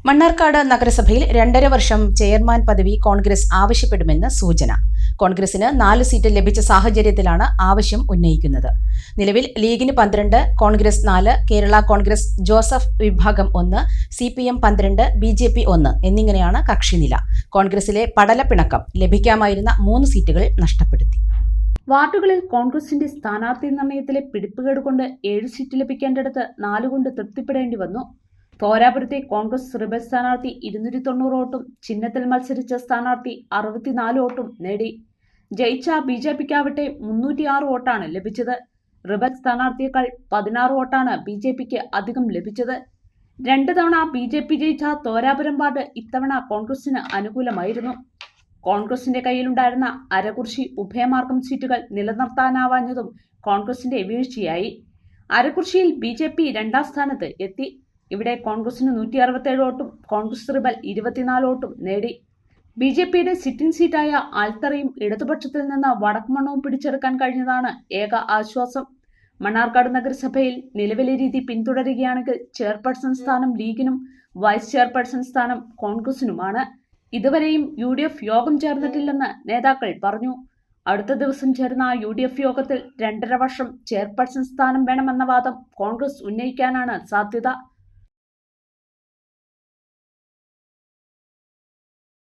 മണ്ണാർക്കാട് നഗരസഭയിൽ 2.5 വർഷം ചെയർമാൻ പദവി കോൺഗ്രസ് ആവശ്യപ്പെടുമെന്ന് സൂചന. കോൺഗ്രസിന് 4 സീറ്റ് ലഭിച്ച സാഹചര്യത്തിലാണ് ആവശ്യം ഉന്നയിക്കുന്നത്. നിലവിൽ ലീഗിന് 12, കോൺഗ്രസ് 4, കേരള കോൺഗ്രസ് ജോസഫ് വിഭാഗം 1, CPM 12, BJP 1 എന്നിങ്ങനെയാണ് കക്ഷിനില. കോൺഗ്രസിലെ പടലപ്പിണക്കം ലഭിക്കാമായിരുന്ന 3 സീറ്റുകൾ നഷ്ടപ്പെടുത്തി. വാർഡുകളിൽ കോൺഗ്രസിന്റെ സ്ഥാനാർത്ഥി നിർണയത്തിലെ പിടിപ്പുകേട് കൊണ്ട് 7 സീറ്റ് ലഭിക്കേണ്ടിടത്ത് 4 കൊണ്ട് തൃപ്തിപ്പെടേണ്ടി വന്നു. തോരാപുരത്തെ കോൺഗ്രസ് റിബൽ സ്ഥാനാർത്ഥി 290 വോട്ടും ചിഹ്നത്തിൽ മത്സരിച്ച സ്ഥാനാർത്ഥി 64 വോട്ടും നേടി. ജയിച്ച BJPക്കാവട്ടെ 306 വോട്ടാണ് ലഭിച്ചത്. റിബൽ സ്ഥാനാർത്ഥിയേക്കാൾ 16 വോട്ടാണ് BJPക്ക് അധികം ലഭിച്ചത്. 2 തവണ BJP ജയിച്ച തോരാപുരം വാർഡ് ഇത്തവണ കോൺഗ്രസിന് അനുകൂലമായിരുന്നു. കോൺഗ്രസിന്റെ കയ്യിലുണ്ടായിരുന്ന അരകുറിശി ഉഭയമാർഗം സീറ്റുകൾ നിലനിർത്താനാവാഞ്ഞതും കോൺഗ്രസിന്റെ വീഴ്ചയായി. അരകുറിശിയിൽ BJP 2ാം സ്ഥാനത്ത് എത്തി. ഇവിടെ കോൺഗ്രസിന് 167 വോട്ടും കോൺഗ്രസ് റിബൽ 24 വോട്ടും നേടി. BJPയുടെ സിറ്റിംഗ് സീറ്റായ ആൽത്തറയും ഇടതുപക്ഷത്തിൽ നിന്ന് വടക്കുമണ്ണവും പിടിച്ചെടുക്കാൻ കഴിഞ്ഞതാണ് ഏക ആശ്വാസം. മണ്ണാർക്കാട് നഗരസഭയിൽ നിലവിലെ രീതി പിന്തുടരുകയാണെങ്കിൽ ചെയർപേഴ്സൺ സ്ഥാനം ലീഗിനും വൈസ് ചെയർപേഴ്സൺ സ്ഥാനം കോൺഗ്രസിനുമാണ്. ഇതുവരെയും UDF യോഗം ചേർന്നിട്ടില്ലെന്ന് നേതാക്കൾ പറഞ്ഞു. അടുത്ത ദിവസം ചേർന്ന UDF യോഗത്തിൽ 2.5 വർഷം ചെയർപേഴ്സൺ സ്ഥാനം വേണമെന്ന വാദം കോൺഗ്രസ് ഉന്നയിക്കാനാണ് സാധ്യത.